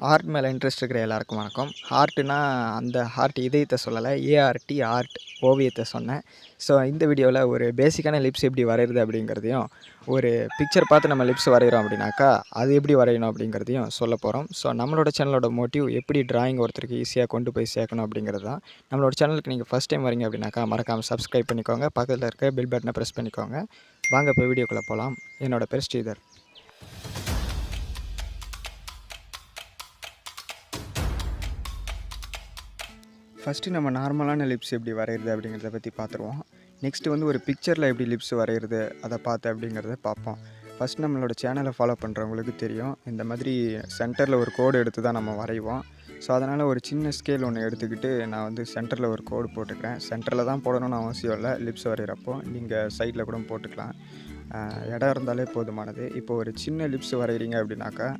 Art மேலே interest இருக்கிற எல்லாருக்கும் வணக்கம். ஆர்ட்னா அந்த ஹார்ட் இதயத்தை சொல்லலை, ஏஆர்டி ஆர்ட் ஓவியத்தை சொன்னேன். ஸோ இந்த வீடியோவில் ஒரு பேசிக்கான லிப்ஸ் எப்படி வரைகிறது அப்படிங்கிறதையும், ஒரு பிக்சர் பார்த்து நம்ம லிப்ஸ் வரைகிறோம் அப்படின்னாக்கா அது எப்படி வரையணும் அப்படிங்கிறதையும் சொல்ல போகிறோம். ஸோ நம்மளோட சேனலோட மோட்டிவ் எப்படி டிராயிங் ஒருத்தருக்கு ஈஸியாக கொண்டு போய் சேர்க்கணும் அப்படிங்கிறது தான். நம்மளோட சேனலுக்கு நீங்கள் ஃபஸ்ட் டைம் வரீங்க அப்படின்னாக்கா மறக்காமல் சப்ஸ்கிரைப் பண்ணிக்கோங்க, பக்கத்தில் இருக்க பெல் பட்டனை ப்ரெஸ் பண்ணிக்கோங்க. வாங்க இப்போ வீடியோக்குள்ளே போகலாம். என்னோட பேர் ஸ்ரீதர். ஃபஸ்ட்டு நம்ம நார்மலான லிப்ஸ் எப்படி வரைகிறது அப்படிங்கிறத பற்றி பார்த்துருவோம். நெக்ஸ்ட்டு வந்து ஒரு பிக்சரில் எப்படி லிப்ஸ் வரைகிறது அதை பார்த்து அப்படிங்கிறத பார்ப்போம். ஃபஸ்ட் நம்மளோட சேனலை ஃபாலோ பண்ணுறவங்களுக்கு தெரியும், இந்த மாதிரி சென்டரில் ஒரு கோடு எடுத்து தான் நம்ம வரைவோம். ஸோ அதனால் ஒரு சின்ன ஸ்கேல் ஒன்று எடுத்துக்கிட்டு நான் வந்து சென்டரில் ஒரு கோடு போட்டுக்கிறேன். சென்டரில் தான் போடணும்னு அவசியம் இல்லை, லிப்ஸ் வரைகிறப்போ நீங்கள் சைடில் கூட போட்டுக்கலாம். இடம் இருந்தாலே போதுமானது. இப்போ ஒரு சின்ன லிப்ஸ் வரைகிறீங்க அப்படின்னாக்கா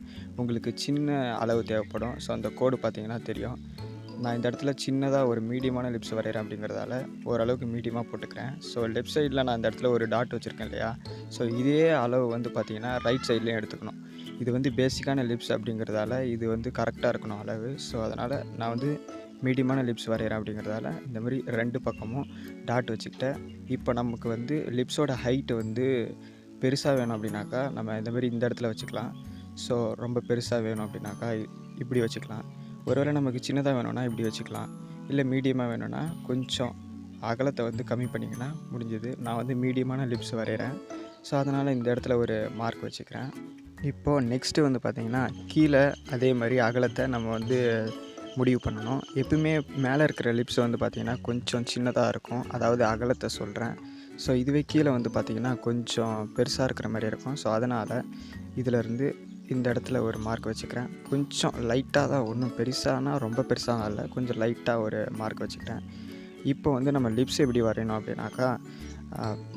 உங்களுக்கு சின்ன அளவு தேவைப்படும். ஸோ அந்த கோடு பார்த்திங்கன்னா தெரியும். நான் இந்த இடத்துல சின்னதாக ஒரு மீடியமான லிப்ஸ் வரைகிறேன் அப்படிங்கிறதால ஓரளவுக்கு மீடியமாக போட்டுக்கிறேன். ஸோ லெஃப்ட் சைடில் நான் இந்த இடத்துல ஒரு டாட் வச்சுருக்கேன் இல்லையா, ஸோ இதே அளவு வந்து பார்த்திங்கன்னா ரைட் சைட்லேயும் எடுத்துக்கணும். இது வந்து பேசிக்கான லிப்ஸ் அப்படிங்கிறதால இது வந்து கரெக்டாக இருக்கணும் அளவு. ஸோ அதனால் நான் வந்து மீடியமான லிப்ஸ் வரைகிறேன் அப்படிங்கிறதால இந்த மாதிரி ரெண்டு பக்கமும் டாட் வச்சுக்கிட்டேன். இப்போ நமக்கு வந்து லிப்ஸோட ஹைட்டு வந்து பெருசாக வேணும் அப்படின்னாக்கா நம்ம இந்த மாதிரி இந்த இடத்துல வச்சுக்கலாம். ஸோ ரொம்ப பெருசாக வேணும் அப்படின்னாக்கா இப்படி வச்சுக்கலாம். ஒருவேளை நமக்கு சின்னதாக வேணும்னா இப்படி வச்சுக்கலாம். இல்லை மீடியமாக வேணும்னா கொஞ்சம் அகலத்தை வந்து கம்மி பண்ணிங்கன்னா முடிஞ்சது. நான் வந்து மீடியமான லிப்ஸ் வரைகிறேன். ஸோ அதனால் இந்த இடத்துல ஒரு மார்க் வச்சுக்கிறேன். இப்போது நெக்ஸ்ட்டு வந்து பார்த்திங்கன்னா கீழே அதே மாதிரி அகலத்தை நம்ம வந்து முடிவு பண்ணணும். எப்பவுமே மேலே இருக்கிற லிப்ஸ் வந்து பார்த்திங்கன்னா கொஞ்சம் சின்னதாக இருக்கும், அதாவது அகலத்தை சொல்கிறேன். ஸோ இதுவே கீழே வந்து பார்த்திங்கன்னா கொஞ்சம் பெருசாக இருக்கிற மாதிரி இருக்கும். ஸோ அதனால் இதிலேருந்து இந்த இடத்துல ஒரு மார்க் வச்சுக்கிறேன். கொஞ்சம் லைட்டாக தான், ஒன்றும் பெருசானா ரொம்ப பெருசாக இல்லை, கொஞ்சம் லைட்டாக ஒரு மார்க் வச்சுக்கிறேன். இப்போ வந்து நம்ம லிப்ஸ் எப்படி வரையணும் அப்படின்னாக்கா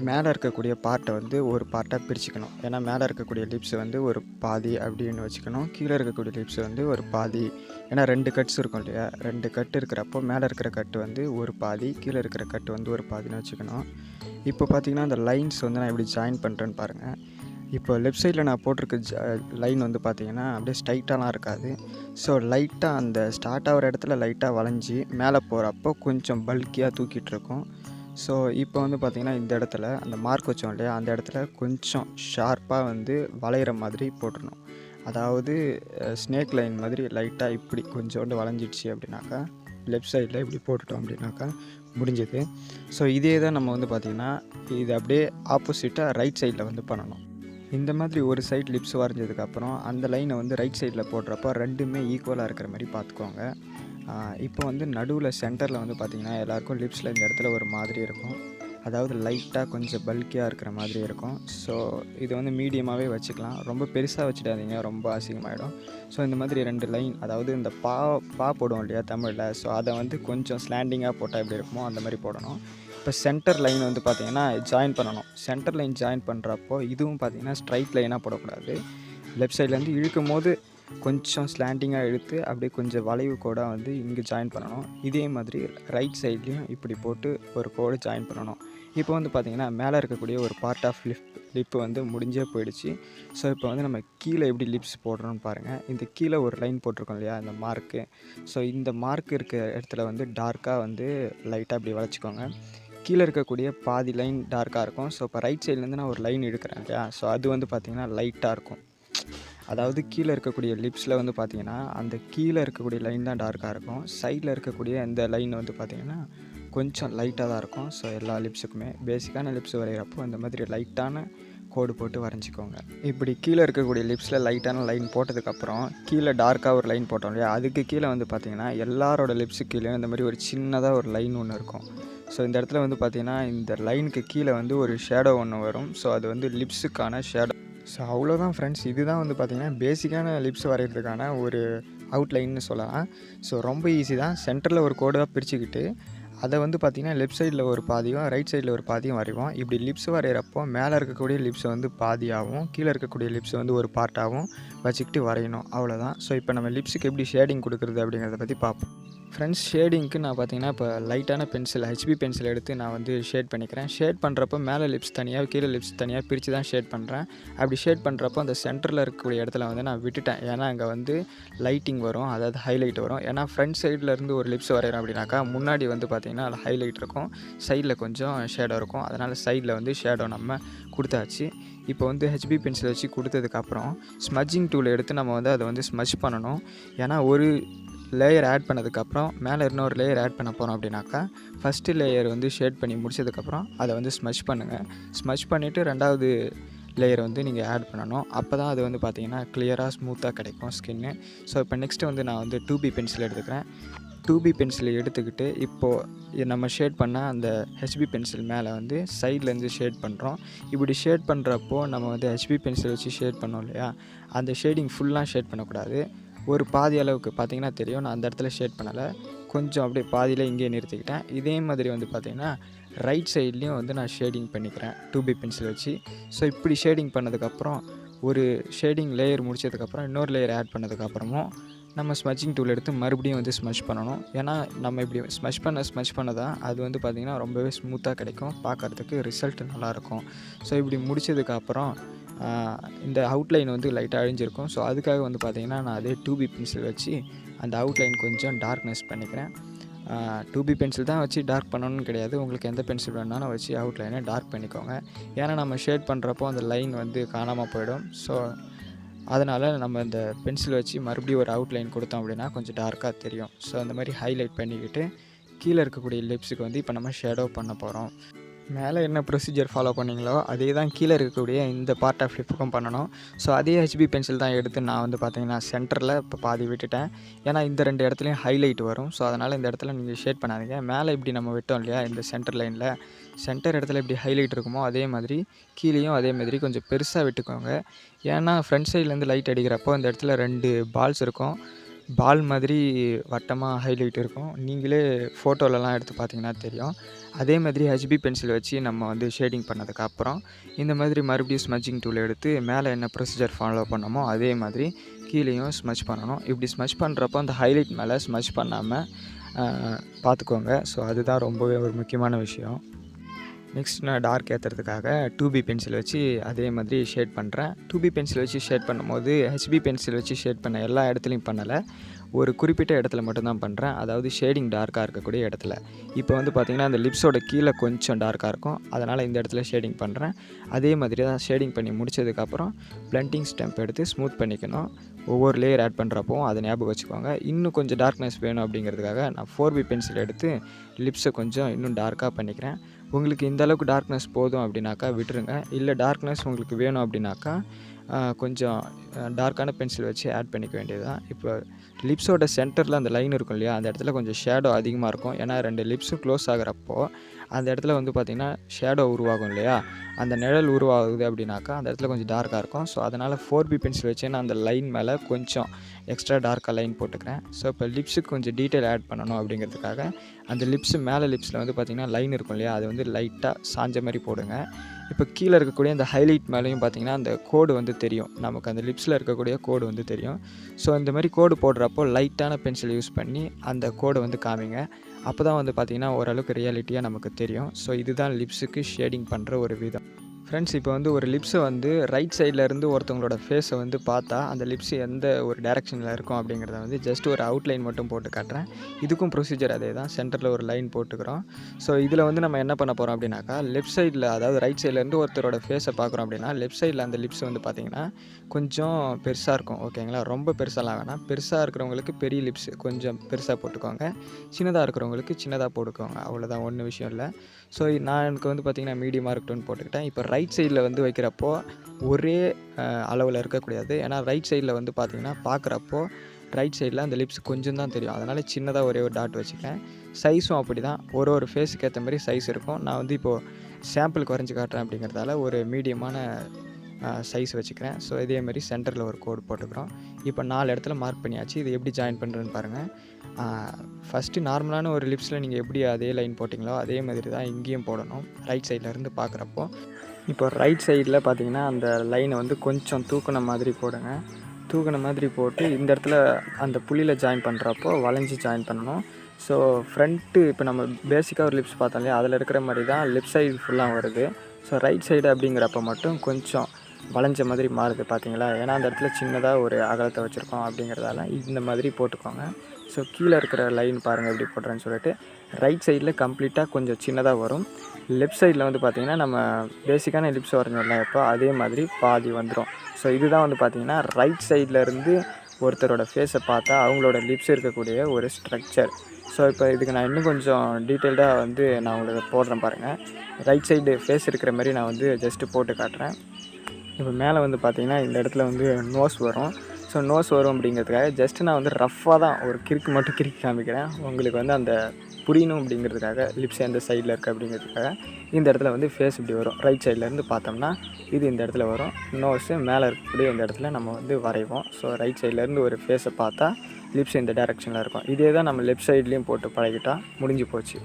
மேலே இருக்கக்கூடிய பார்ட்டை வந்து ஒரு பார்ட்டாக பிரிச்சுக்கணும். ஏன்னா மேலே இருக்கக்கூடிய லிப்ஸ் வந்து ஒரு பாதி அப்படின்னு வச்சுக்கணும், கீழே இருக்கக்கூடிய லிப்ஸ் வந்து ஒரு பாதி. ஏன்னா 2 கட்ஸ் இருக்கும் இல்லையா, 2 கட்டு இருக்கிறப்போ மேலே இருக்கிற கட்டு வந்து ஒரு பாதி, கீழே இருக்கிற கட்டு வந்து ஒரு பாதின்னு வச்சுக்கணும். இப்போ பார்த்திங்கன்னா அந்த லைன்ஸ் வந்து நான் எப்படி ஜாயின் பண்ணுறேன்னு பாருங்கள். இப்போ லெஃப்ட் சைடில் நான் போட்டிருக்க லைன் வந்து பார்த்திங்கன்னா அப்படியே ஸ்ட்ரைட்டாலாம் இருக்காது. ஸோ லைட்டாக அந்த ஸ்டார்ட் ஆகிற இடத்துல லைட்டாக வளைஞ்சி மேலே போகிறப்போ கொஞ்சம் பல்கியாக தூக்கிட்டுருக்கும். ஸோ இப்போ வந்து பார்த்திங்கன்னா இந்த இடத்துல அந்த மார்க் வச்சோம் இல்லையா, அந்த இடத்துல கொஞ்சம் ஷார்ப்பாக வந்து வளையிற மாதிரி போட்டுடணும். அதாவது ஸ்னேக் லைன் மாதிரி லைட்டாக இப்படி கொஞ்சோண்டு வளைஞ்சிடுச்சு அப்படின்னாக்கா லெஃப்ட் சைடில் இப்படி போட்டுட்டோம் அப்படின்னாக்கா முடிஞ்சது. ஸோ இதே தான் நம்ம வந்து பார்த்திங்கன்னா இது அப்படியே ஆப்போசிட்டாக ரைட் சைடில் வந்து பண்ணணும். இந்த மாதிரி ஒரு சைட் லிப்ஸ் வரைஞ்சதுக்கப்புறம் அந்த லைனை வந்து ரைட் சைடில் போடுறப்போ ரெண்டுமே ஈக்குவலாக இருக்கிற மாதிரி பார்த்துக்கோங்க. இப்போ வந்து நடுவில் சென்டரில் வந்து பார்த்திங்கன்னா எல்லாேருக்கும் லிப்ஸில் இந்த இடத்துல ஒரு மாதிரி இருக்கும், அதாவது லைட்டாக கொஞ்சம் பல்கியாக இருக்கிற மாதிரி இருக்கும். ஸோ இது வந்து மீடியமாகவே வச்சுக்கலாம், ரொம்ப பெருசாக வச்சுடாதீங்க, ரொம்ப அசிங்கமாகிடும். ஸோ இந்த மாதிரி 2 லைன், அதாவது இந்த பா போடுவோம் இல்லையா தமிழில், ஸோ அதை வந்து கொஞ்சம் ஸ்லாண்டிங்காக போட்டால் எப்படி இருக்குமோ அந்த மாதிரி போடணும். இப்போ சென்டர் லைன் வந்து பார்த்திங்கன்னா ஜாயின் பண்ணணும். சென்டர் லைன் ஜாயின் பண்ணுறப்போ இதுவும் பார்த்திங்கன்னா ஸ்ட்ரைட் லைனாக போடக்கூடாது. லெஃப்ட் சைட்லேருந்து இழுக்கும் போது கொஞ்சம் ஸ்லாண்டிங்காக இழுத்து அப்படியே கொஞ்சம் வளைவு கோடாக வந்து இங்கே ஜாயின் பண்ணணும். இதே மாதிரி ரைட் சைட்லேயும் இப்படி போட்டு ஒரு கோடு ஜாயின் பண்ணணும். இப்போ வந்து பார்த்திங்கன்னா மேலே இருக்கக்கூடிய ஒரு பார்ட் ஆஃப் லிப்பு வந்து முடிஞ்சே போயிடுச்சு. ஸோ இப்போ வந்து நம்ம கீழே எப்படி லிப்ஸ் போடுறோன்னு பாருங்கள். இந்த கீழே ஒரு லைன் போட்டிருக்கோம் இல்லையா, இந்த மார்க்கு. ஸோ இந்த மார்க் இருக்க இடத்துல வந்து டார்க்காக வந்து லைட்டாக இப்படி வளைச்சிக்கோங்க. கீழே இருக்கக்கூடிய பாதி லைன் டார்க்காக இருக்கும். ஸோ இப்போ ரைட் சைட்லேருந்து நான் ஒரு லைன் எடுக்கிறேன் இல்லையா, ஸோ அது வந்து பார்த்திங்கன்னா லைட்டாக இருக்கும். அதாவது கீழே இருக்கக்கூடிய லிப்ஸில் வந்து பார்த்திங்கன்னா அந்த கீழே இருக்கக்கூடிய லைன் தான் டார்க்காக இருக்கும், சைடில் இருக்கக்கூடிய இந்த லைன் வந்து பார்த்திங்கன்னா கொஞ்சம் லைட்டாக தான் இருக்கும். ஸோ எல்லா லிப்ஸுக்குமே பேசிக்கான லிப்ஸ் வரைகிறப்போ இந்த மாதிரி லைட்டான கோடு போட்டு வரைஞ்சிக்கோங்க. இப்படி கீழே இருக்கக்கூடிய லிப்ஸில் லைட்டான லைன் போட்டதுக்கப்புறம் கீழே டார்க்காக ஒரு லைன் போட்டோம் இல்லையா, அதுக்கு கீழே வந்து பார்த்திங்கன்னா எல்லாரோட லிப்ஸு கீழே இந்த மாதிரி ஒரு சின்னதாக ஒரு லைன் ஒன்று இருக்கும். ஸோ இந்த இடத்துல வந்து பார்த்திங்கன்னா இந்த லைனுக்கு கீழே வந்து ஒரு ஷேடோ ஒன்று வரும். ஸோ அது வந்து லிப்ஸுக்கான ஷேடோ. ஸோ அவ்வளோதான் ஃப்ரெண்ட்ஸ், இதுதான் வந்து பார்த்திங்கன்னா பேசிக்கான லிப்ஸ் வரைகிறதுக்கான ஒரு அவுட்லைன்னு சொல்லலாம். ஸோ ரொம்ப ஈஸி தான். சென்டரில் ஒரு கோடாக பிரிச்சுக்கிட்டு அதை வந்து பார்த்திங்கன்னா லெஃப்ட் சைடில் ஒரு பாதியும் ரைட் சைடில் ஒரு பாதியும் வரைவோம். இப்படி லிப்ஸ் வரைகிறப்போ மேலே இருக்கக்கூடிய லிப்ஸை வந்து பாதியாகவும் கீழே இருக்கக்கூடிய லிப்ஸை வந்து ஒரு பார்ட்டாகவும் வச்சுக்கிட்டு வரையணும், அவ்வளோதான். ஸோ இப்போ நம்ம லிப்ஸுக்கு எப்படி ஷேடிங் கொடுக்குறது அப்படிங்கிறத பற்றி பார்ப்போம். ஃப்ரெண்ட்ஸ் ஷேடிங்க்கு நான் பார்த்தீங்கன்னா, இப்போ லைட்டான பென்சில் ஹெச்பி பென்சில் எடுத்து நான் வந்து ஷேட் பண்ணிக்கிறேன். ஷேட் பண்ணுறப்போ மேலே லிப்ஸ் தனியாக, கீழே லிப்ஸ் தனியாக பிரித்து தான் ஷேட் பண்ணுறேன். அப்படி ஷேட் பண்ணுறப்போ அந்த சென்டரில் இருக்கக்கூடிய இடத்துல வந்து நான் விட்டுட்டேன். ஏன்னா அங்கே வந்து லைட்டிங் வரும், அதாவது ஹைலைட் வரும். ஏன்னா ஃப்ரண்ட் சைட்லேருந்து ஒரு லிப்ஸ் வரைகிறோம் அப்படின்னாக்கா, முன்னாடி வந்து பார்த்திங்கன்னா அதில் ஹைலைட் இருக்கும், சைடில் கொஞ்சம் ஷேடோ இருக்கும். அதனால் சைடில் வந்து ஷேடோ நம்ம கொடுத்தாச்சு. இப்போ வந்து ஹெச்பி பென்சில் வச்சு கொடுத்ததுக்கப்புறம் ஸ்மஜ்ஜிங் டூல் எடுத்து நம்ம வந்து அதை வந்து ஸ்மஜ் பண்ணணும். ஏன்னா ஒரு லேயர் ஆட் பண்ணதுக்கப்புறம் மேலே இன்னொரு லேயர் ஆட் பண்ண போகிறோம் அப்படின்னாக்கா, ஃபஸ்ட்டு லேயர் வந்து ஷேட் பண்ணி முடிச்சதுக்கப்புறம் அதை வந்து ஸ்மஜ் பண்ணுங்கள். ஸ்மஜ் பண்ணிவிட்டு ரெண்டாவது லேயர் வந்து நீங்கள் ஆட் பண்ணணும். அப்போ தான் அது வந்து பார்த்திங்கன்னா கிளியராக ஸ்மூத்தாக கிடைக்கும் ஸ்கின்னு. ஸோ இப்போ நெக்ஸ்ட்டு வந்து நான் வந்து 2B பென்சில் எடுத்துக்கிறேன். 2B பென்சில் எடுத்துக்கிட்டு இப்போது நம்ம ஷேட் பண்ண அந்த ஹெச்பி பென்சில் மேலே வந்து சைட்லேருந்து ஷேட் பண்ணுறோம். இப்படி ஷேட் பண்ணுறப்போ நம்ம வந்து ஹெச்பி பென்சில் வச்சு ஷேட் பண்ணோம் இல்லையா, அந்த ஷேடிங் ஃபுல்லாக ஷேட் பண்ணக்கூடாது. ஒரு பாதி அளவுக்கு பார்த்திங்கன்னா தெரியும், நான் அந்த இடத்துல ஷேட் பண்ணலை, கொஞ்சம் அப்படியே பாதியில் இங்கேயே நிறுத்திக்கிட்டேன். இதே மாதிரி வந்து பார்த்திங்கன்னா ரைட் சைட்லேயும் வந்து நான் ஷேடிங் பண்ணிக்கிறேன் 2B பென்சில் வச்சு. ஸோ இப்படி ஷேடிங் பண்ணதுக்கப்புறம் ஒரு ஷேடிங் லேயர் முடிச்சதுக்கப்புறம் இன்னொரு லேயர் ஆட் பண்ணதுக்கப்புறமும் நம்ம ஸ்மஜ்ஜிங் டூல் எடுத்து மறுபடியும் வந்து ஸ்மஜ் பண்ணணும். ஏன்னா நம்ம இப்படி ஸ்மஜ் பண்ண தான் அது வந்து பார்த்திங்கன்னா ரொம்பவே ஸ்மூத்தாக கிடைக்கும், பார்க்குறதுக்கு ரிசல்ட் நல்லாயிருக்கும். ஸோ இப்படி முடித்ததுக்கப்புறம் இந்த அவுட்லைன் வந்து லைட்டாக அழிஞ்சிருக்கும். ஸோ அதுக்காக வந்து பார்த்திங்கன்னா நான் அதே 2B பென்சில் வச்சு அந்த அவுட்லைன் கொஞ்சம் டார்க்னஸ் பண்ணிக்கிறேன். 2B பென்சில் தான் வச்சு டார்க் பண்ணணும்னு கிடையாது, உங்களுக்கு எந்த பென்சில் வேணாலும் வச்சு அவுட்லைனை டார்க் பண்ணிக்கோங்க. ஏன்னா நம்ம ஷேட் பண்ணுறப்போ அந்த லைன் வந்து காணாமல் போயிடும். ஸோ அதனால் நம்ம இந்த பென்சில் வச்சு மறுபடியும் ஒரு அவுட்லைன் கொடுத்தோம் அப்படின்னா கொஞ்சம் டார்க்காக தெரியும். ஸோ அந்த மாதிரி ஹைலைட் பண்ணிக்கிட்டு கீழே இருக்கக்கூடிய லிப்ஸுக்கு வந்து இப்போ நம்ம ஷேடோ பண்ண போகிறோம். மேலே என்ன ப்ரொசீஜர் ஃபாலோ பண்ணிங்களோ அதே தான் கீழே இருக்கக்கூடிய இந்த பார்ட் ஆஃப் லிப்புக்கும் பண்ணணும். ஸோ அதே ஹெச்பி பென்சில் தான் எடுத்து நான் வந்து பார்த்திங்கன்னா சென்டரில் இப்போ பாதி விட்டுட்டேன். ஏன்னா இந்த 2 இடத்துலையும் ஹைலைட் வரும். ஸோ அதனால் இந்த இடத்துல நீங்கள் ஷேட் பண்ணாதீங்க. மேலே இப்படி நம்ம விட்டோம் இல்லையா, இந்த சென்டர் லைனில் சென்டர் இடத்துல எப்படி ஹைலைட் இருக்குமோ அதே மாதிரி கீழேயும் அதே மாதிரி கொஞ்சம் பெருசாக விட்டுக்கோங்க. ஏன்னா ஃப்ரண்ட் சைட்லேருந்து லைட் அடிக்கிறப்போ இந்த இடத்துல 2 பால்ஸ் இருக்கும், பால் மாதிரி வட்டமாக ஹைலைட் இருக்கும். நீங்களே ஃபோட்டோலலாம் எடுத்து பார்த்தீங்கன்னா தெரியும். அதே மாதிரி ஹெச்பி பென்சில் வச்சு நம்ம வந்து ஷேடிங் பண்ணதுக்கப்புறம் இந்த மாதிரி மறுபடியும் ஸ்மஜ்ஜிங் டூல் எடுத்து மேலே என்ன ப்ரொசீஜர் ஃபாலோ பண்ணோமோ அதே மாதிரி கீழேயும் ஸ்மஜ் பண்ணணும். இப்படி ஸ்மஜ் பண்ணுறப்போ அந்த ஹைலைட் மேலே ஸ்மஜ் பண்ணாமல் பார்த்துக்கோங்க. ஸோ அதுதான் ரொம்பவே ஒரு முக்கியமான விஷயம். நெக்ஸ்ட் நான் டார்க் ஏற்றுறதுக்காக 2B பென்சில் வச்சு அதே மாதிரி ஷேட் பண்ணுறேன். 2B பென்சில் வச்சு ஷேட் பண்ணும்போது ஹெச்பி பென்சில் வச்சு ஷேட் பண்ண எல்லா இடத்துலையும் பண்ணலை, ஒரு குறிப்பிட்ட இடத்துல மட்டும்தான் பண்ணுறேன், அதாவது ஷேடிங் டார்க்காக இருக்கக்கூடிய இடத்துல. இப்போ வந்து பார்த்திங்கன்னா அந்த லிப்ஸோட கீழே கொஞ்சம் டார்க்காக இருக்கும், அதனால் இந்த இடத்துல ஷேடிங் பண்ணுறேன். அதே மாதிரி தான் ஷேடிங் பண்ணி முடித்ததுக்கப்புறம் பிளண்டிங் ஸ்டெம்ப் எடுத்து ஸ்மூத் பண்ணிக்கணும். ஒவ்வொரு லேயர் ஆட் பண்ணுறப்போ அதை ஞாபகம் வச்சுக்கோங்க. இன்னும் கொஞ்சம் டார்க்னஸ் வேணும் அப்படிங்கிறதுக்காக நான் 4B பென்சில் எடுத்து லிப்ஸை கொஞ்சம் இன்னும் டார்க்காக பண்ணிக்கிறேன். உங்களுக்கு இந்த அளவுக்கு டார்க்னஸ் போதும் அப்படின்னாக்கா விட்டுருங்க. இல்லை டார்க்னஸ் உங்களுக்கு வேணும் அப்படின்னாக்கா கொஞ்சம் டார்க்கான பென்சில் வச்சு ஆட் பண்ணிக்க வேண்டியது தான். இப்போ லிப்ஸோட சென்டரில் அந்த லைன் இருக்கும் இல்லையா, அந்த இடத்துல கொஞ்சம் ஷேடோ அதிகமாக இருக்கும். ஏன்னா 2 லிப்ஸும் க்ளோஸ் ஆகிறப்போ அந்த இடத்துல வந்து பார்த்திங்கன்னா ஷேடோ உருவாகும் இல்லையா, அந்த நிழல் உருவாகுது அப்படின்னாக்கா அந்த இடத்துல கொஞ்சம் டார்க்காக இருக்கும். ஸோ அதனால் 4B பென்சில் வச்சு நான் அந்த லைன் மேலே கொஞ்சம் எக்ஸ்ட்ரா டார்க்காக லைன் போட்டுக்கிறேன். ஸோ இப்போ லிப்ஸுக்கு கொஞ்சம் டீட்டெயில் ஆட் பண்ணணும் அப்படிங்கிறதுக்காக அந்த லிப்ஸு மேலே லிப்ஸில் வந்து பார்த்திங்கன்னா லைன் இருக்கும் இல்லையா, அது வந்து லைட்டாக சாஞ்ச மாதிரி போடுங்க. இப்போ கீழே இருக்கக்கூடிய அந்த ஹைலைட் மேலேயும் பார்த்திங்கன்னா அந்த கோடு வந்து தெரியும், நமக்கு அந்த லிப்ஸில் இருக்கக்கூடிய கோடு வந்து தெரியும். ஸோ இந்த மாதிரி கோடு போடுறப்போ லைட்டான பென்சில் யூஸ் பண்ணி அந்த கோடை வந்து காமிங்க. அப்போ தான் வந்து பார்த்திங்கன்னா ஓரளவுக்கு ரியாலிட்டியாக நமக்கு தெரியும். ஸோ இதுதான் லிப்ஸுக்கு ஷேடிங் பண்ணுற ஒரு விதம். ஃப்ரெண்ட்ஸ், இப்போ வந்து ஒரு லிப்ஸை வந்து ரைட் சைட்லேருந்து ஒருத்தவங்களோட ஃபேஸை வந்து பார்த்தா அந்த லிப்ஸ் எந்த ஒரு டைரெக்ஷனில் இருக்கும் அப்படிங்கிறத வந்து ஜஸ்ட் ஒரு அவுட்லைன் மட்டும் போட்டு காட்டுறேன். இதுக்கும் ப்ரொசீஜர் அதே தான், சென்டரில் ஒரு லைன் போட்டுக்கிறோம். ஸோ இதில் வந்து நம்ம என்ன பண்ண போகிறோம் அப்படின்னாக்கா, லெஃப்ட் சைடில் அதாவது ரைட் சைட்லேருந்து ஒருத்தரோட ஃபேஸை பார்க்குறோம் அப்படின்னா லெஃப்ட் சைடில் அந்த லிப்ஸ் வந்து பார்த்திங்கன்னா கொஞ்சம் பெருசாக இருக்கும். ஓகேங்களா, ரொம்ப பெருசாலாம் வேணாம். பெருசாக இருக்கிறவங்களுக்கு பெரிய லிப்ஸ் கொஞ்சம் பெருசாக போட்டுக்கோங்க, சின்னதாக இருக்கிறவங்களுக்கு சின்னதாக போட்டுக்கோங்க. அவ்வளோதான், ஒன்றும் விஷயம் இல்லை. ஸோ நான் எனக்கு வந்து பார்த்திங்கன்னா மீடியமாக இருக்கட்டும்னு போட்டுக்கிட்டேன். இப்போ ரைட் சைடில் வந்து வைக்கிறப்போ ஒரே அளவில் இருக்கக்கூடாது. ஏன்னா ரைட் சைடில் வந்து பார்த்திங்கன்னா பார்க்குறப்போ ரைட் சைடில் அந்த லிப்ஸ் கொஞ்சம் தான் தெரியும். அதனால் சின்னதாக ஒரே ஒரு டாட் வச்சுக்கேன். சைஸும் அப்படி தான், ஒரு ஃபேஸுக்கு ஏற்ற மாதிரி சைஸ் இருக்கும். நான் வந்து இப்போது சாம்பிளுக்கு வரைஞ்சி காட்டுறேன் அப்படிங்கிறதால ஒரு மீடியமான சைஸ் வச்சுக்கிறேன். ஸோ இதே மாதிரி சென்டரில் ஒரு கோடு போட்டுக்கிறோம். இப்போ 4 இடத்துல மார்க் பண்ணியாச்சு. இது எப்படி ஜாயின் பண்ணுறேன்னு பாருங்கள். ஃபஸ்ட்டு நார்மலான ஒரு லிப்ஸில் நீங்கள் எப்படி அதே லைன் போட்டிங்களோ அதே மாதிரி தான் இங்கேயும் போடணும், ரைட் சைட்லேருந்து பார்க்குறப்போ. இப்போ ரைட் சைடில் பார்த்திங்கன்னா அந்த லைனை வந்து கொஞ்சம் தூக்குன மாதிரி போடுங்க. தூக்குன மாதிரி போட்டு இந்த இடத்துல அந்த புள்ளியில் ஜாயின் பண்ணுறப்போ வளைஞ்சி ஜாயின் பண்ணணும். ஸோ ஃப்ரண்ட்டு இப்போ நம்ம பேசிக்காக ஒரு லிப்ஸ் பார்த்தோம் இல்லையா, அதில் இருக்கிற மாதிரி தான் லெஃப்ட் சைடு ஃபுல்லாக வருது. ஸோ ரைட் சைடு அப்படிங்கிறப்ப மட்டும் கொஞ்சம் வளைஞ்ச மாதிரி மாறுது பார்த்தீங்களா. ஏன்னா அந்த இடத்துல சின்னதாக ஒரு அகலத்தை வச்சுருக்கோம் அப்படிங்கிறதால இந்த மாதிரி போட்டுக்கோங்க. ஸோ கீழே இருக்கிற லைன் பாருங்கள் எப்படி போடுறேன்னு சொல்லிட்டு. ரைட் சைடில் கம்ப்ளீட்டாக கொஞ்சம் சின்னதாக வரும். லெஃப்ட் சைடில் வந்து பார்த்திங்கன்னா நம்ம பேசிக்கான லிப்ஸ் வரைஞ்சோம்ல இப்போ அதே மாதிரி பாதி வந்துடும். ஸோ இதுதான் வந்து பார்த்திங்கன்னா ரைட் சைட்லேருந்து ஒருத்தரோட ஃபேஸை பார்த்தா அவங்களோட லிப்ஸ் இருக்கக்கூடிய ஒரு ஸ்ட்ரக்சர். ஸோ இப்போ இதுக்கு நான் இன்னும் கொஞ்சம் டீட்டெயில்டாக வந்து நான் உங்களுக்கு போடுறேன் பாருங்கள். ரைட் சைடு ஃபேஸ் இருக்கிற மாதிரி நான் வந்து ஜஸ்ட்டு போட்டு காட்டுறேன். இப்போ மேலே வந்து பார்த்திங்கன்னா இந்த இடத்துல வந்து நோஸ் வரும். ஸோ நோஸ் வரும் அப்படிங்கிறதுக்காக ஜஸ்ட்டு நான் வந்து ரஃப்பாக தான் ஒரு கிறுக்கு மட்டும் கிறுக்கி காமிக்கிறேன். உங்களுக்கு வந்து அந்த புரியணும் அப்படிங்கிறதுக்காக லிப்ஸ் எந்த சைடில் இருக்குது அப்படிங்கிறதுக்காக இந்த இடத்துல வந்து ஃபேஸ் இப்படி வரும். ரைட் சைட்லேருந்து பார்த்தோம்னா இது இந்த இடத்துல வரும். நோஸு மேலே இருக்கக்கூடிய இந்த இடத்துல நம்ம வந்து வரைவோம். ஸோ ரைட் சைட்லேருந்து ஒரு ஃபேஸை பார்த்தா லிப்ஸ் இந்த டைரெக்ஷனில் இருக்கும். இதே தான் நம்ம லெஃப்ட் சைட்லேயும் போட்டு பழகிட்டா முடிஞ்சு போச்சு.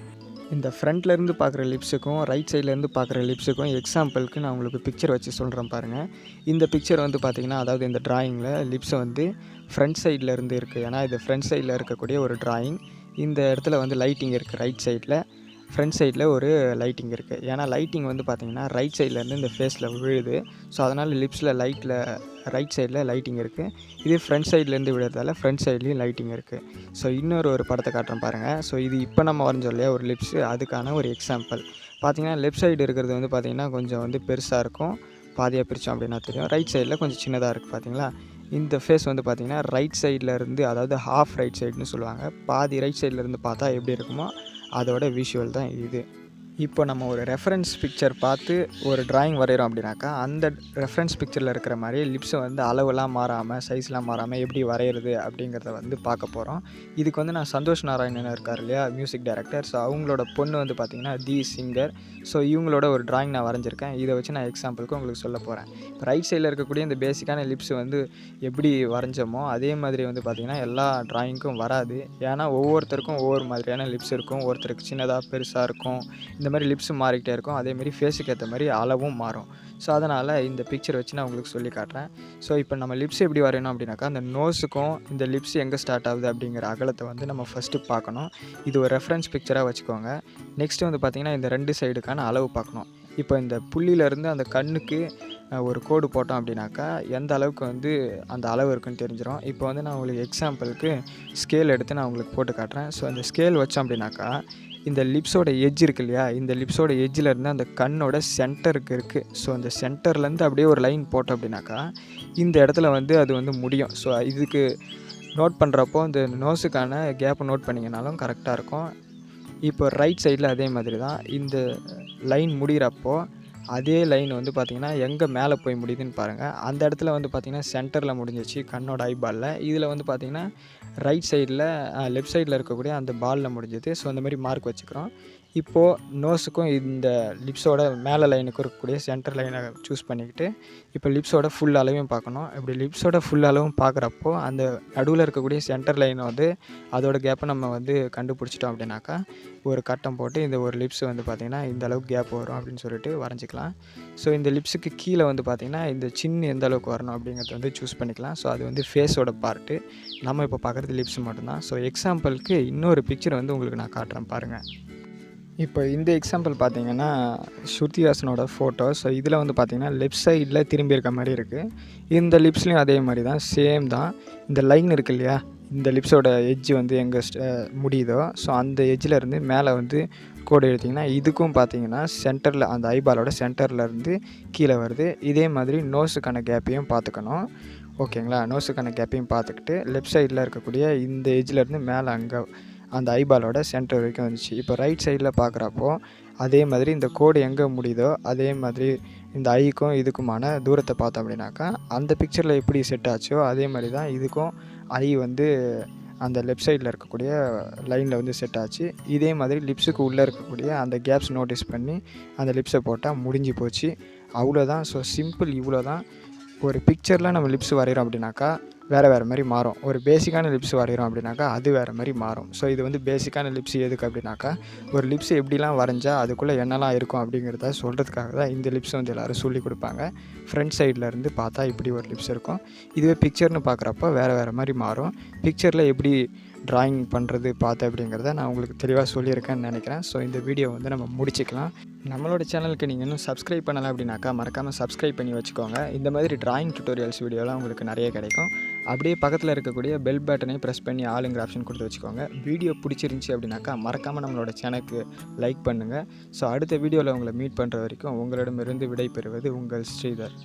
இந்த ஃப்ரண்ட்லேருந்து பார்க்குற லிப்ஸுக்கும் ரைட் சைட்லேருந்து பார்க்குற லிப்ஸுக்கும் எக்ஸாம்பிளுக்கு நான் உங்களுக்கு பிக்சர் வச்சு சொல்கிறேன் பாருங்கள். இந்த பிக்சர் வந்து பார்த்திங்கன்னா அதாவது இந்த ட்ராயிங்கில் லிப்ஸை வந்து ஃப்ரண்ட் சைடில் இருந்து இருக்குது. ஏன்னா இது ஃப்ரண்ட் சைடில் இருக்கக்கூடிய ஒரு ட்ராயிங். இந்த இடத்துல வந்து லைட்டிங் இருக்குது ரைட் சைடில், ஃப்ரண்ட் சைடில் ஒரு லைட்டிங் இருக்குது. ஏன்னா லைட்டிங் வந்து பார்த்திங்கன்னா ரைட் சைட்லேருந்து இந்த ஃபேஸில் விழுது. ஸோ அதனால் லிப்ஸில் ரைட் சைடில் லைட்டிங் இருக்குது. இதே ஃப்ரண்ட் சைட்லேருந்து விழுறதால ஃப்ரண்ட் சைட்லேயும் லைட்டிங் இருக்குது. ஸோ ஒரு படத்தை காட்டுறேன் பாருங்கள். ஸோ இது இப்போ நம்ம வரைஞ்சோம் இல்லையா ஒரு லிப்ஸு, அதுக்கான ஒரு எக்ஸாம்பிள். பார்த்திங்கன்னா லெஃப்ட் சைடு இருக்கிறது வந்து பார்த்திங்கன்னா கொஞ்சம் வந்து பெருசாக இருக்கும். பாதியாக பிரித்தோம் அப்படின்னா தெரியும். ரைட் சைடில் கொஞ்சம் சின்னதாக இருக்குது பார்த்தீங்களா. இந்த ஃபேஸ் வந்து பார்த்திங்கன்னா ரைட் சைடில் இருந்து, அதாவது ஹாஃப் ரைட் சைடுன்னு சொல்லுவாங்க, பாதி ரைட் சைட்லேருந்து பார்த்தா எப்படி இருக்குமோ அதோட விஷுவல் தான் இது. இப்போ நம்ம ஒரு ரெஃபரன்ஸ் பிக்சர் பார்த்து ஒரு ட்ராயிங் வரைகிறோம் அப்படின்னாக்கா அந்த ரெஃபரன்ஸ் பிக்சரில் இருக்கிற மாதிரி லிப்ஸை வந்து அளவெல்லாம் மாறாமல் சைஸ்லாம் மாறாமல் எப்படி வரைகிறது அப்படிங்கிறத வந்து பார்க்க போகிறோம். இதுக்கு வந்து நான் சந்தோஷ் நாராயணன் இருக்கார் இல்லையா, மியூசிக் டைரக்டர். ஸோ அவங்களோட பொண்ணு வந்து பார்த்திங்கன்னா தி சிங்கர். ஸோ இவங்களோட ஒரு ட்ராயிங் நான் வரைஞ்சிருக்கேன். இதை வச்சு நான் எக்ஸாம்பிளுக்கு உங்களுக்கு சொல்ல போகிறேன். இப்போ ரைட் சைடில் இருக்கக்கூடிய இந்த பேசிக்கான லிப்ஸ் வந்து எப்படி வரைஞ்சோமோ அதே மாதிரி வந்து பார்த்திங்கன்னா எல்லா ட்ராயிங்க்கும் வராது. ஏன்னா ஒவ்வொருத்தருக்கும் ஒவ்வொரு மாதிரியான லிப்ஸ் இருக்கும். ஒருத்தருக்கு சின்னதாக பெருசாக இருக்கும். இந்த மாதிரி லிப்ஸ் மாறிக்கிட்டே இருக்கும். அதேமாதிரி ஃபேஸுக்கு ஏற்ற மாதிரி அளவும் மாறும். ஸோ அதனால் இந்த பிக்சர் வச்சு நான் உங்களுக்கு சொல்லி காட்டுறேன். ஸோ இப்போ நம்ம லிப்ஸ் எப்படி வரையணும் அப்படின்னாக்கா அந்த நோஸுக்கும் இந்த லிப்ஸ் எங்கே ஸ்டார்ட் ஆகுது அப்படிங்கிற அகலத்தை வந்து நம்ம ஃபஸ்ட்டு பார்க்கணும். இது ஒரு ரெஃபரன்ஸ் பிக்சராக வச்சுக்கோங்க. நெக்ஸ்ட்டு வந்து பார்த்திங்கன்னா இந்த 2 சைடுக்கான அளவு பார்க்கணும். இப்போ இந்த புள்ளியிலேருந்து அந்த கண்ணுக்கு ஒரு கோடு போட்டோம் அப்படின்னாக்கா எந்த அளவுக்கு வந்து அந்த அளவு இருக்குன்னு தெரிஞ்சிடும். இப்போ வந்து நான் உங்களுக்கு எக்ஸாம்பிளுக்கு ஸ்கேல் எடுத்து நான் உங்களுக்கு போட்டு காட்டுறேன். ஸோ அந்த ஸ்கேல் வச்சோம் அப்படின்னாக்கா இந்த லிப்ஸோட எட்ஜ் இருக்கு இல்லையா, இந்த லிப்ஸோட எட்ஜிலேருந்து அந்த கண்ணோட சென்டருக்கு இருக்குது. ஸோ அந்த சென்டர்லேருந்து அப்படியே ஒரு லைன் போட்டோம் அப்படின்னாக்கா இந்த இடத்துல வந்து அது வந்து முடியும். ஸோ இதுக்கு நோட் பண்ணுறப்போ இந்த நோஸுக்கான கேப்பை நோட் பண்ணிங்கனாலும் கரெக்டாக இருக்கும். இப்போ ரைட் சைடில் அதே மாதிரி தான் இந்த லைன் முடிகிறப்போ அதே லைன் வந்து பார்த்திங்கன்னா எங்கே மேலே போய் முடியுதுன்னு பாருங்கள். அந்த இடத்துல வந்து பார்த்திங்கன்னா சென்டரில் முடிஞ்சிச்சு கண்ணோட ஐபாலில். இதில் வந்து பார்த்திங்கன்னா ரைட் சைடில் லெஃப்ட் சைடில் இருக்கக்கூடிய அந்த பாலில் முடிஞ்சது. ஸோ அந்த மாதிரி மார்க் வச்சுக்கிறோம். இப்போது நோஸுக்கும் இந்த லிப்ஸோட மேலே லைனுக்கு இருக்கக்கூடிய சென்டர் லைனை சூஸ் பண்ணிக்கிட்டு இப்போ லிப்ஸோட ஃபுல் அளவையும் பார்க்கணும். இப்படி லிப்ஸோட ஃபுல் அளவும் பார்க்குறப்போ அந்த நடுவில் இருக்கக்கூடிய சென்டர் லைனை வந்து அதோட கேப்பை நம்ம வந்து கண்டுபிடிச்சிட்டோம் அப்படின்னாக்கா ஒரு கட்டம் போட்டு இந்த ஒரு லிப்ஸ் வந்து பார்த்திங்கன்னா இந்த அளவுக்கு கேப் வரும் அப்படின்னு சொல்லிட்டு வரைஞ்சிக்கலாம். ஸோ இந்த லிப்ஸுக்கு கீழே வந்து பார்த்திங்கன்னா இந்த சின்ன எந்த அளவுக்கு வரணும் அப்படிங்கிறத வந்து சூஸ் பண்ணிக்கலாம். ஸோ அது வந்து ஃபேஸோட பார்ட்டு. நம்ம இப்போ பார்க்குறது லிப்ஸ் மட்டும்தான். ஸோ எக்ஸாம்பிளுக்கு இன்னொரு பிக்சர் வந்து உங்களுக்கு நான் காட்டுறேன் பாருங்கள். இப்போ இந்த எக்ஸாம்பிள் பார்த்தீங்கன்னா ஸ்ருதிஹாசனோட ஃபோட்டோ. ஸோ இதில் வந்து பார்த்திங்கன்னா லெஃப்ட் சைடில் திரும்பி இருக்க மாதிரி இருக்குது. இந்த லிப்ஸ்லேயும் அதே மாதிரி தான், சேம் தான். இந்த லைன் இருக்குது இல்லையா, இந்த லிப்ஸோட எட்ஜ் வந்து எங்கே முடியுதோ ஸோ அந்த எட்ஜிலேருந்து மேலே வந்து கோடு எடுத்திங்கன்னா இதுக்கும் பார்த்திங்கன்னா சென்டரில் அந்த ஐபாலோட சென்டர்லேருந்து கீழே வருது. இதே மாதிரி நோஸுக்கான கேப்பையும் பார்த்துக்கணும். ஓகேங்களா, நோஸுக்கான கேப்பையும் பார்த்துக்கிட்டு லெஃப்ட் சைடில் இருக்கக்கூடிய இந்த எட்ஜிலேருந்து மேலே அங்கே அந்த ஐபாலோட சென்டர் வரைக்கும் வந்துச்சு. இப்போ ரைட் சைடில் பார்க்குறப்போ அதே மாதிரி இந்த கோடு எங்கே முடியுதோ அதே மாதிரி இந்த ஐக்கும் இதுக்குமான தூரத்தை பார்த்தோம் அப்படின்னாக்கா அந்த பிக்சரில் எப்படி செட் ஆச்சோ அதே மாதிரி தான் இதுக்கும் ஐ வந்து அந்த லெஃப்ட் சைடில் இருக்கக்கூடிய லைனில் வந்து செட் ஆச்சு. இதே மாதிரி லிப்ஸுக்கு உள்ளே இருக்கக்கூடிய அந்த கேப்ஸ் நோட்டீஸ் பண்ணி அந்த லிப்ஸை போட்டால் முடிஞ்சு போச்சு. அவ்வளோதான். ஸோ சிம்பிள், இவ்வளோ தான். ஒரு பிக்சரில் நம்ம லிப்ஸ் வரைகிறோம் அப்படின்னாக்கா வேறு மாதிரி மாறும். ஒரு பேசிக்கான லிப்ஸ் வரைகிறோம் அப்படின்னாக்கா அது வேறு மாதிரி மாறும். ஸோ இது வந்து பேசிக்கான லிப்ஸ் எதுக்கு அப்படின்னாக்கா ஒரு லிப்ஸ் எப்படிலாம் வரைஞ்சா அதுக்குள்ளே என்னெல்லாம் இருக்கும் அப்படிங்கிறத சொல்கிறதுக்காக தான் இந்த லிப்ஸ் வந்து எல்லோரும் சொல்லி கொடுப்பாங்க. ஃப்ரண்ட் சைடில் இருந்து பார்த்தா இப்படி ஒரு லிப்ஸ் இருக்கும். இதுவே பிக்சர்னு பார்க்குறப்ப வேறு மாதிரி மாறும். பிக்சரில் எப்படி ட்ராயிங் பண்ணுறது பார்த்தேன் அப்படிங்கிறத நான் உங்களுக்கு தெளிவாக சொல்லியிருக்கேன்னு நினைக்கிறேன். ஸோ இந்த வீடியோ வந்து நம்ம முடிச்சுக்கலாம். நம்மளோட சேனலுக்கு நீங்கள் இன்னும் சப்ஸ்கிரைப் பண்ணலை அப்படின்னாக்கா மறக்காமல் சப்ஸ்கிரைப் பண்ணி வச்சுக்கோங்க. இந்த மாதிரி டிராயிங் டியூட்டோரியல்ஸ் வீடியோலாம் உங்களுக்கு நிறைய கிடைக்கும். அப்படியே பக்கத்தில் இருக்கக்கூடிய பெல் பட்டனை ப்ரெஸ் பண்ணி ஆளுங்கிற ஆப்ஷன் கொடுத்து வச்சுக்கோங்க. வீடியோ பிடிச்சிருந்துச்சி அப்படின்னாக்கா மறக்காமல் நம்மளோட சேனலுக்கு லைக் பண்ணுங்கள். ஸோ அடுத்த வீடியோவில் உங்களை மீட் பண்ணுற வரைக்கும் உங்களிடமிருந்து விடை பெறுவது உங்கள் ஸ்ரீதர்.